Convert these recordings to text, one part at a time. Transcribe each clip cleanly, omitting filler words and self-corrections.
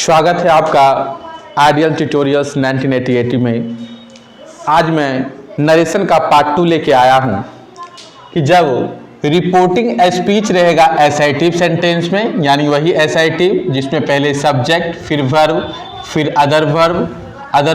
स्वागत है आपका आइडियल ट्यूटोरियल्स 1980 में। आज मैं नरेशन का पार्ट 2 लेके आया हूँ कि जब रिपोर्टिंग स्पीच रहेगा एसर्टिव सेंटेंस में, यानी वही एसर्टिव जिसमें पहले सब्जेक्ट, फिर वर्ब, फिर अदर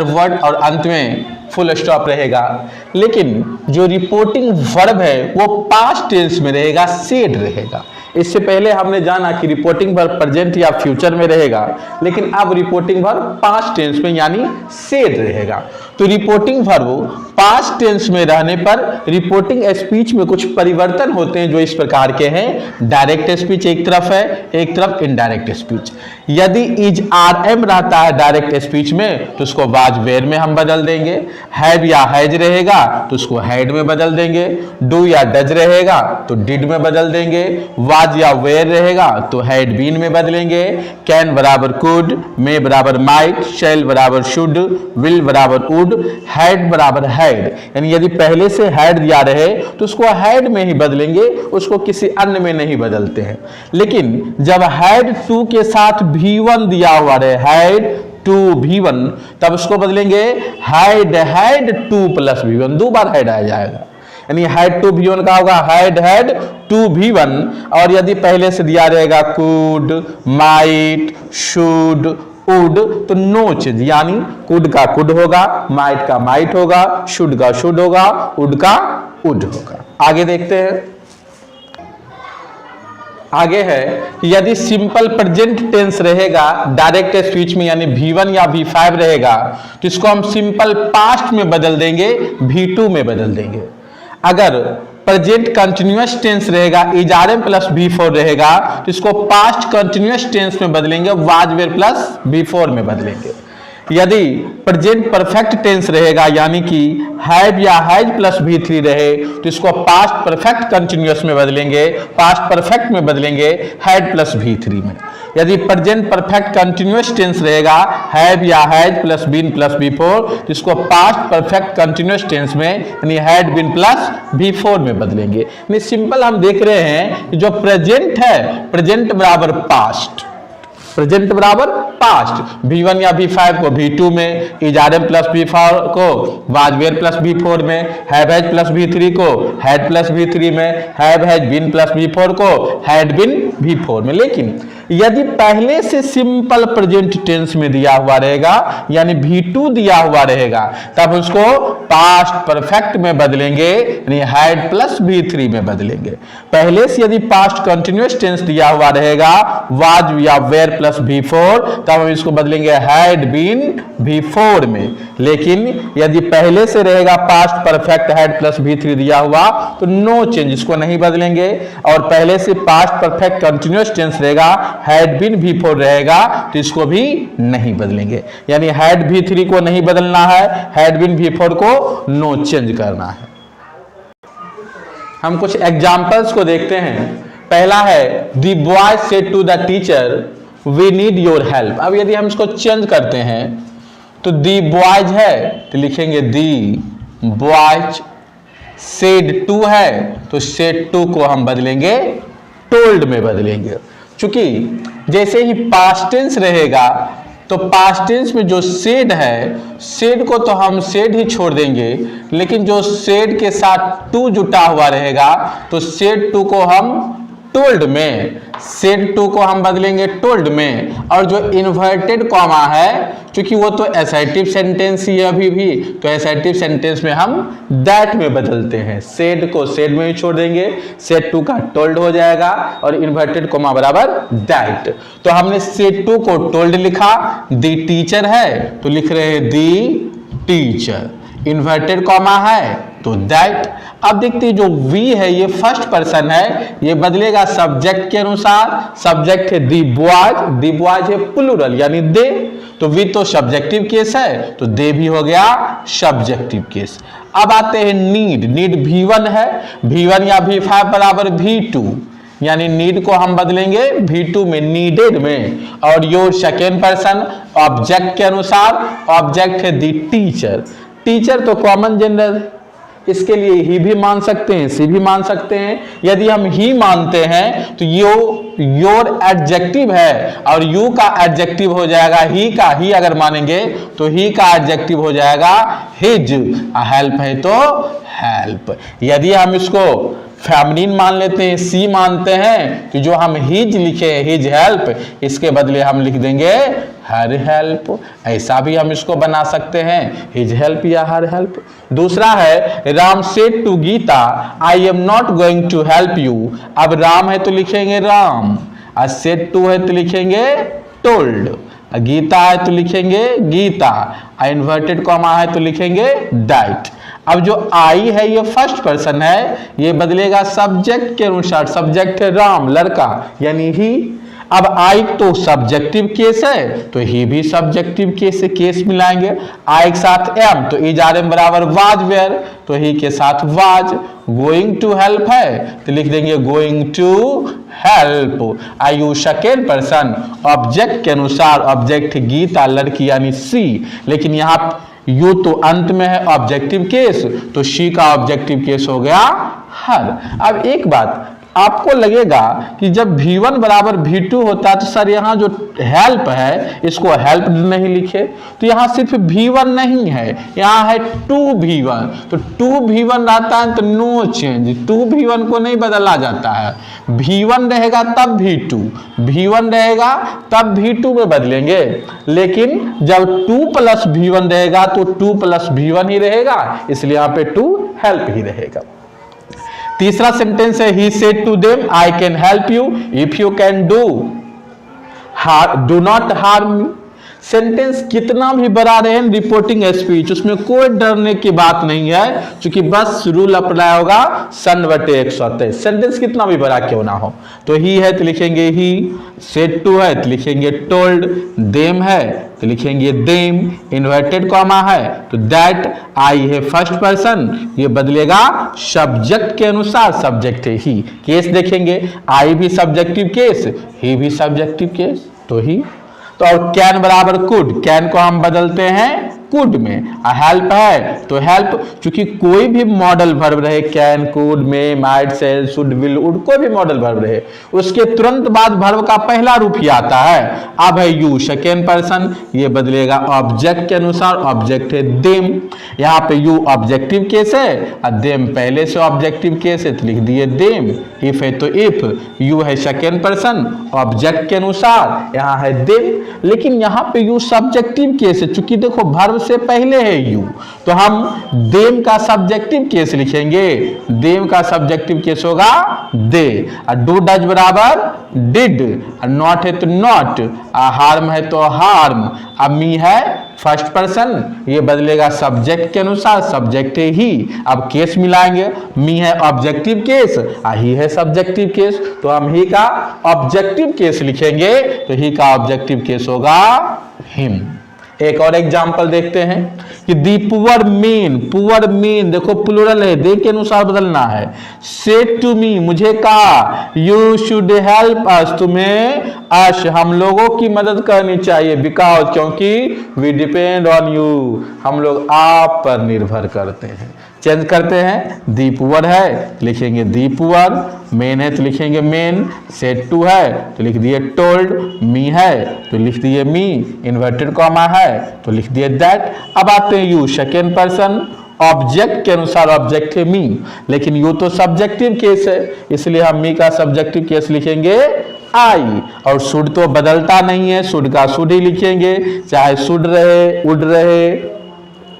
वर्ड और अंत में फुल स्टॉप रहेगा। लेकिन जो रिपोर्टिंग वर्ब है वो पास्ट टेंस में रहेगा, सेड रहेगा। इससे पहले हमने जाना कि रिपोर्टिंग वर्ब प्रेजेंट या फ्यूचर में रहेगा, लेकिन अब रिपोर्टिंग वर्ब पास्ट टेंस में यानी सेड रहेगा। तो रिपोर्टिंग वर्ब पास्ट टेंस में रहने पर रिपोर्टिंग स्पीच में कुछ परिवर्तन होते हैं जो इस प्रकार के हैं। डायरेक्ट स्पीच एक तरफ है, एक तरफ इनडायरेक्ट स्पीच। यदि इज आर एम रहता है डायरेक्ट स्पीच में तो उसको वाज वेयर में हम बदल देंगे। हैव या हैज रहेगा तो उसको हैड में बदल देंगे। डू या डज रहेगा तो डिड में बदल देंगे। वाज या वेयर रहेगा तो हैड बीन में बदलेंगे। कैन बराबर कुड, मे बराबर माइट, शैल बराबर शुड, विल बराबर वुड, हैड बराबर हैड। यानी यदि पहले से हैड दिया रहे तो उसको हैड में ही बदलेंगे, उसको किसी अन्य में नहीं बदलते हैं। लेकिन जब हैड टू के साथ V1 दिया हुआ रहे, हैड टू V1, तब उसको बदलेंगे हैड टू प्लस V1, दो बार हैड आ जाएगा। यानी हैड टू V1 का होगा हैड टू V1। और यदि पहले से दिया रहेगा कुड, माइट, शुड, वुड तो नो चेंज, यानी कुड का कुड होगा, माइट का माइट होगा, शुड का शुड होगा, वुड का वुड होगा। आगे देखते हैं। आगे है कि यदि सिंपल प्रेजेंट टेंस रहेगा डायरेक्ट स्पीच में, यानी V1 या V5 रहेगा तो इसको हम सिंपल पास्ट में बदल देंगे, V2 में बदल देंगे। अगर प्रेजेंट कंटिन्यूअस टेंस रहेगा, is are am plus V4 रहेगा तो इसको पास्ट कंटिन्यूअस टेंस में बदलेंगे, वाज वेयर प्लस V4 में बदलेंगे। यदि प्रेजेंट परफेक्ट टेंस रहेगा, यानी कि हैव या हैज प्लस V3 रहे तो इसको पास्ट परफेक्ट कंटिन्यूअस में बदलेंगे, पास्ट परफेक्ट में बदलेंगे हैड प्लस V3 में। यदि प्रेजेंट परफेक्ट कंटिन्यूअस टेंस रहेगा, हैव या has plus been plus V4 तो इसको पास्ट परफेक्ट कंटिन्यूअस टेंस में यानी हैड बीन प्लस V4 में बदलेंगे। यानी सिंपल हम देख रहे हैं कि जो प्रेजेंट है, प्रेजेंट बराबर पास्ट, प्रेजेंट बराबर पास्ट, V1 या V5 को V2 में, is are am plus V4 को वाज वेयर प्लस V4 में, हैव हैज प्लस V3 को हैड प्लस V3 में, have has been plus V4 को हैड बीन V4 में। लेकिन यदि पहले से सिंपल प्रेजेंट टेंस में दिया हुआ रहेगा, यानी V2 दिया हुआ रहेगा, तब उसको पास्ट परफेक्ट में बदलेंगे, यानी हैड प्लस V3 में बदलेंगे। पहले से यदि पास्ट कंटिन्यूअस टेंस दिया हुआ रहेगा, वाज या वेयर प्लस V4, तब हम इसको बदलेंगे हैड बीन V4 में। लेकिन यदि पहले से रहेगा past perfect had plus V3 दिया हुआ तो नो चेंज, इसको नहीं बदलेंगे। और पहले से पास्ट परफेक्ट कंटिन्यूअस टेंस रहेगा, हैड बीन V4 रहेगा तो इसको भी नहीं बदलेंगे। यानी हैड V3 को नहीं बदलना है, हैड बीन V4 को नो चेंज करना है। हम कुछ एग्जांपल्स को देखते हैं। पहला है the boy said to the teacher we need your help. अब यदि हम इसको चेंज करते हैं तो दी बॉयज है तो लिखेंगे दी बॉयज, सेड टू है तो सेड टू को हम बदलेंगे टोल्ड में बदलेंगे। चूंकि जैसे ही पास्ट टेंस रहेगा तो पास्ट टेंस में जो सेड है, सेड को तो हम सेड ही छोड़ देंगे, लेकिन जो सेड के साथ टू जुटा हुआ रहेगा तो सेड टू को हम टोल्ड में, सेड टू को हम बदलेंगे टोल्ड में। और जो इन्वर्टेड कॉमा है, क्योंकि वो तो असर्टिव सेंटेंस ही है अभी भी, तो असर्टिव सेंटेंस में हम दैट में बदलते हैं। सेड को सेड में ही छोड़ देंगे, सेड टू का टोल्ड हो जाएगा और इन्वर्टेड कॉमा बराबर दैट। तो हमने सेड टू को टोल्ड लिखा, दी टीचर है तो लिख रहे हैं दी टीचर, इन्वर्टेड कॉमा है तो दैट। अब देखते हैं जो वी है ये फर्स्ट पर्सन है, ये बदलेगा सब्जेक्ट के अनुसार। सब्जेक्ट है दी बॉयज, दी बॉयज है प्लूरल यानी दे, तो वी तो सब्जेक्टिव केस है तो दे भी हो गया सब्जेक्टिव केस। अब आते हैं नीड, नीड V1 है, V1 या V5 बराबर V2, यानी नीड को हम बदलेंगे V2 में, नीडेड में। और योर सेकेंड पर्सन ऑब्जेक्ट के अनुसार, ऑब्जेक्ट है दी टीचर, टीचर तो कॉमन जेंडर, इसके लिए ही भी मान सकते हैं, सी भी मान सकते हैं। यदि हम ही मानते हैं तो योर एडजेक्टिव है और यू का एडजेक्टिव हो जाएगा ही का। ही अगर मानेंगे तो ही का एडजेक्टिव हो जाएगा हिज। हेल्प है तो हेल्प। यदि हम इसको फेमिनिन मान लेते हैं, सी मानते हैं, तो जो हम हिज लिखे हिज हेल्प, इसके बदले हम लिख देंगे हर हेल्प। ऐसा भी हम इसको बना सकते हैं, हिज हेल्प या हर हेल्प। दूसरा है Ram said to Gita I am not going to help you. अब राम है तो लिखेंगे राम, और सेड टू है तो लिखेंगे टोल्ड, गीता है तो लिखेंगे गीता, इन्वर्टेड कॉमा है तो लिखेंगे डाइट। अब जो आई है ये फर्स्ट पर्सन है, ये बदलेगा सब्जेक्ट के अनुसार। सब्जेक्ट है राम लड़का यानी ही। अब आई तो सब्जेक्टिव केस है तो ही भी सब्जेक्टिव केस से केस मिलाएंगे। आई के साथ एम तो इज आर एम बराबर वाज वेयर, तो ही के साथ वाज। गोइंग टू हेल्प है तो लिख देंगे going to help. I you second person object के अनुसार, ऑब्जेक्ट गीता लड़की यानी सी, लेकिन यहाँ यू तो अंत में है ऑब्जेक्टिव केस, तो शी का ऑब्जेक्टिव केस हो गया हर। अब एक बात आपको लगेगा कि जब V1 बराबर V2 होता है तो सर यहाँ जो हेल्प है इसको हेल्प नहीं लिखे, तो यहाँ सिर्फ V1 नहीं है, यहाँ है 2V1, तो 2V1 रहता है तो नो चेंज, 2V1 को नहीं बदला जाता है। V1 रहेगा तब V2, V1 रहेगा तब V2 में बदलेंगे, लेकिन जब 2 प्लस V1 रहेगा तो 2 प्लस V1 ही रहेगा, इसलिए यहाँ पे 2 हेल्प ही रहेगा। तीसरा सेंटेंस है he said to them I can help you if you can do not harm me. Sentence कितना भी बड़ा रहे रिपोर्टिंग स्पीच, उसमें कोई डरने की बात नहीं है, क्योंकि बस रूल अप्लाई होगा सन बटे 123। सेंटेंस कितना भी बड़ा क्यों ना हो, तो ही है तो लिखेंगे ही, सेड टू है तो लिखेंगे टोल्ड, देम है तो लिखेंगे देम, इन्वर्टेड कॉमा है तो दैट, आई है फर्स्ट पर्सन, ये बदलेगा सब्जेक्ट के अनुसार, सब्जेक्ट है ही। केस देखेंगे आई भी सब्जेक्टिव केस, ही भी सब्जेक्टिव केस, तो ही। तो और कैन बराबर कुड, कैन को हम बदलते हैं कुड में। हेल्प है तो हेल्प, क्योंकि कोई भी मॉडल वर्ब रहे, can, could, may, might, shall, should, will, would, कोई भी मॉडल वर्ब रहे, उसके तुरंत बाद वर्ब का पहला रूप ही आता है। अब है यू सेकेंड पर्सन, ये बदलेगा ऑब्जेक्ट के अनुसार, ऑब्जेक्ट है देम, यहाँ पे यू ऑब्जेक्टिव केस है और देम पहले से ऑब्जेक्टिव केस है तो लिख दिए देम। इफ है तो इफ, यू है सेकेंड पर्सन ऑब्जेक्ट के अनुसार, यहाँ है देम, लेकिन यहाँ पे यू सब्जेक्टिव केस है, चूंकि देखो वर्ब से पहले है यू, तो हम देम का सब्जेक्टिव केस लिखेंगे, देम का सब्जेक्टिव केस होगा दे। डू डज बराबर डिड, नॉट है तो नॉट, हार्म है तो हार्म। अब मी है फर्स्ट पर्सन, ये बदलेगा सब्जेक्ट के अनुसार, सब्जेक्ट है ही। अब केस मिलाएंगे, मी है ऑब्जेक्टिव केस, ही है सब्जेक्टिव केस, तो हम ही का ऑब्जेक्टिव केस लिखेंगे, तो ही का ऑब्जेक्टिव केस होगा हिम। एक और एग्जांपल देखते हैं कि the poor main, poor main देखो प्लूरल है, दे के अनुसार बदलना है। सेड टू मी, मुझे कहा, यू शुड हेल्प अस, तुम्हें अश हम लोगों की मदद करनी चाहिए, बिकॉज क्योंकि वी डिपेंड ऑन यू, हम लोग आप पर निर्भर करते हैं। चेंज करते हैं, दी पुअर है लिखेंगे दी पुअर, मेन है तो लिखेंगे मेन, सेड टू है तो लिख दिए टोल्ड, मी है तो लिख दिए मी, इन्वर्टेड कॉमा है तो लिख दिए दैट। अब आते हैं यू सेकेंड पर्सन, ऑब्जेक्ट के अनुसार ऑब्जेक्ट है मी, लेकिन यू तो सब्जेक्टिव केस है, इसलिए हम मी का सब्जेक्टिव केस लिखेंगे आई। और शुड तो बदलता नहीं है, शुड का शुड ही लिखेंगे, चाहे शुड रहे, उड रहे,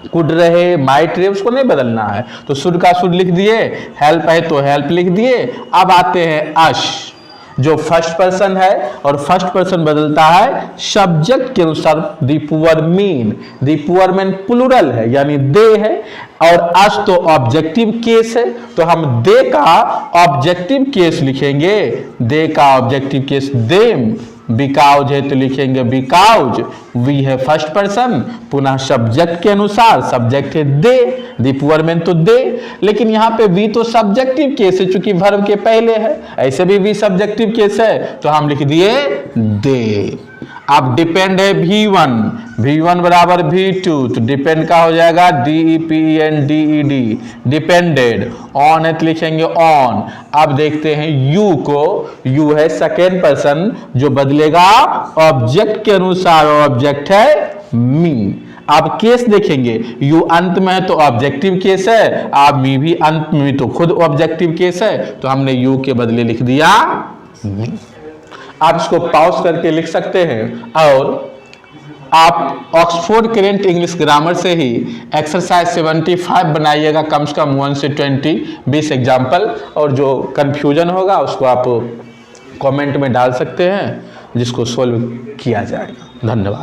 कुड रहे, माइट रहे, उसको नहीं बदलना है, तो शुड का शुड लिख दिए, हेल्प है तो हेल्प लिख दिए। अब आते हैं अश, जो फर्स्ट पर्सन है और फर्स्ट पर्सन बदलता है सब्जेक्ट के अनुसार। The poor mean, the poor man plural है यानी दे है, और अस तो ऑब्जेक्टिव केस है, तो हम दे का ऑब्जेक्टिव केस लिखेंगे, दे का ऑब्जेक्टिव केस देम, बिकाउज है तो लिखेंगे बिकाउज, वी है फर्स्ट पर्सन, पुनः सब्जेक्ट के अनुसार सब्जेक्ट है दे, दी पुअर मैन तो दे, लेकिन यहाँ पे वी तो सब्जेक्टिव केस है चूंकि वर्ब के पहले है, ऐसे भी वी सब्जेक्टिव केस है तो हम लिख दिए दे। अब डिपेंड है V1 बराबर V2, तो डिपेंड का हो जाएगा DEPENDED, डिपेंडेड। ऑन है तो लिखेंगे ऑन। अब देखते हैं यू को, यू है सेकेंड पर्सन जो बदलेगा ऑब्जेक्ट के अनुसार, ऑब्जेक्ट है मी। आप केस देखेंगे, यू अंत में है तो ऑब्जेक्टिव केस है, आप मी भी अंत में तो खुद ऑब्जेक्टिव केस है, तो हमने यू के बदले लिख दिया मी। आप इसको पॉज करके लिख सकते हैं और आप ऑक्सफोर्ड करेंट इंग्लिश ग्रामर से ही एक्सरसाइज 75 बनाइएगा, कम से कम 1 से 20 एग्जाम्पल, और जो कंफ्यूजन होगा उसको आप कमेंट में डाल सकते हैं जिसको सोल्व किया जाएगा। धन्यवाद।